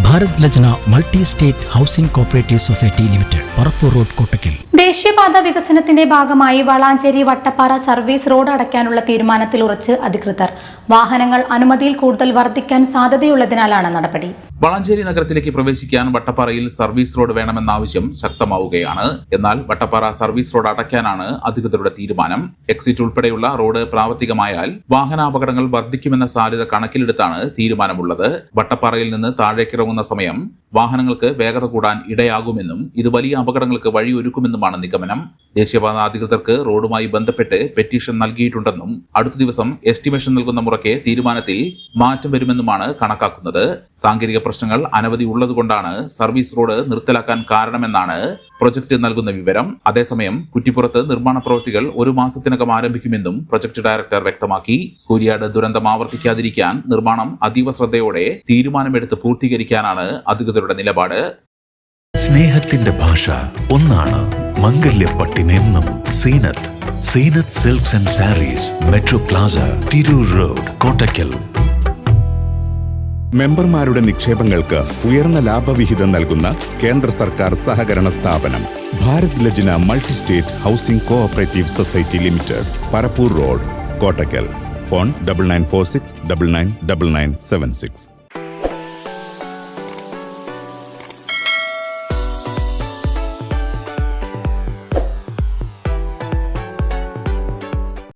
Bharat Lajna multi state housing cooperative society limited, Parappur road, Kottakkal. ദേശീയപാത വികസനത്തിന്റെ ഭാഗമായി വളാഞ്ചേരി വട്ടപ്പാറ സർവീസ് റോഡ് അടയ്ക്കാനുള്ള തീരുമാനത്തിൽ ഉറച്ച് അധികൃതർ. വാഹനങ്ങൾ അനുമതിയിൽ കൂടുതൽ വർദ്ധിക്കാൻ സാധ്യതയുള്ളതിനാലാണ് നടപടി. വളാഞ്ചേരി നഗരത്തിലേക്ക് പ്രവേശിക്കാൻ വട്ടപ്പാറയിൽ സർവീസ് റോഡ് വേണമെന്ന ആവശ്യം ശക്തമാവുകയാണ്. എന്നാൽ വട്ടപ്പാറ സർവീസ് റോഡ് അടയ്ക്കാനാണ് അധികൃതരുടെ തീരുമാനം. എക്സിറ്റ് ഉൾപ്പെടെയുള്ള റോഡ് പ്രാവർത്തികമായാൽ വാഹനാപകടങ്ങൾ വർദ്ധിക്കുമെന്ന സാധ്യത കണക്കിലെടുത്താണ് തീരുമാനമുള്ളത്. വട്ടപ്പാറയിൽ നിന്ന് താഴേക്കിറങ്ങുന്ന സമയം വാഹനങ്ങൾക്ക് വേഗത കൂടാൻ ഇടയാകുമെന്നും ഇത് വലിയ അപകടങ്ങൾക്ക് വഴിയൊരുക്കുമെന്നുമാണ് നിഗമനം. ദേശീയപാത അധികൃതർക്ക് റോഡുമായി ബന്ധപ്പെട്ട് പെറ്റീഷൻ നൽകിയിട്ടുണ്ടെന്നും അടുത്ത ദിവസം എസ്റ്റിമേഷൻ നൽകുന്ന മുറയ്ക്ക് തീരുമാനത്തിൽ മാറ്റം വരുമെന്നുമാണ് കണക്കാക്കുന്നത്. സാങ്കേതിക പ്രശ്നങ്ങൾ അനവധി ഉള്ളതുകൊണ്ടാണ് സർവീസ് റോഡ് നിർത്തലാക്കാൻ കാരണമെന്നാണ് പ്രൊജക്ട് നൽകുന്ന വിവരം. അതേസമയം കുറ്റിപ്പുറത്ത് നിർമ്മാണ പ്രവൃത്തികൾ 1 മാസത്തിനകം ആരംഭിക്കുമെന്നും പ്രൊജക്ട് ഡയറക്ടർ വ്യക്തമാക്കി. കൂരിയാട് ദുരന്തം ആവർത്തിക്കാതിരിക്കാൻ നിർമ്മാണം അതീവ ശ്രദ്ധയോടെ തീരുമാനമെടുത്ത് പൂർത്തീകരിക്കാനാണ് അധികൃതരുടെ നിലപാട്. സ്നേഹത്തിന്റെ ഭാഷ ഒന്നാണ്. മംഗല്യപ്പട്ടിനെന്നും Zeenath silks and sarees, metro plaza, Tirur road, Kottakkal. മെമ്പർമാരുടെ നിക്ഷേപങ്ങൾക്ക് ഉയർന്ന ലാഭവിഹിതം നൽകുന്ന കേന്ദ്ര സർക്കാർ സഹകരണ സ്ഥാപനം Bharat Lajna multi state housing cooperative society limited, Parappur road, Kottakkal. Phone 9946999976.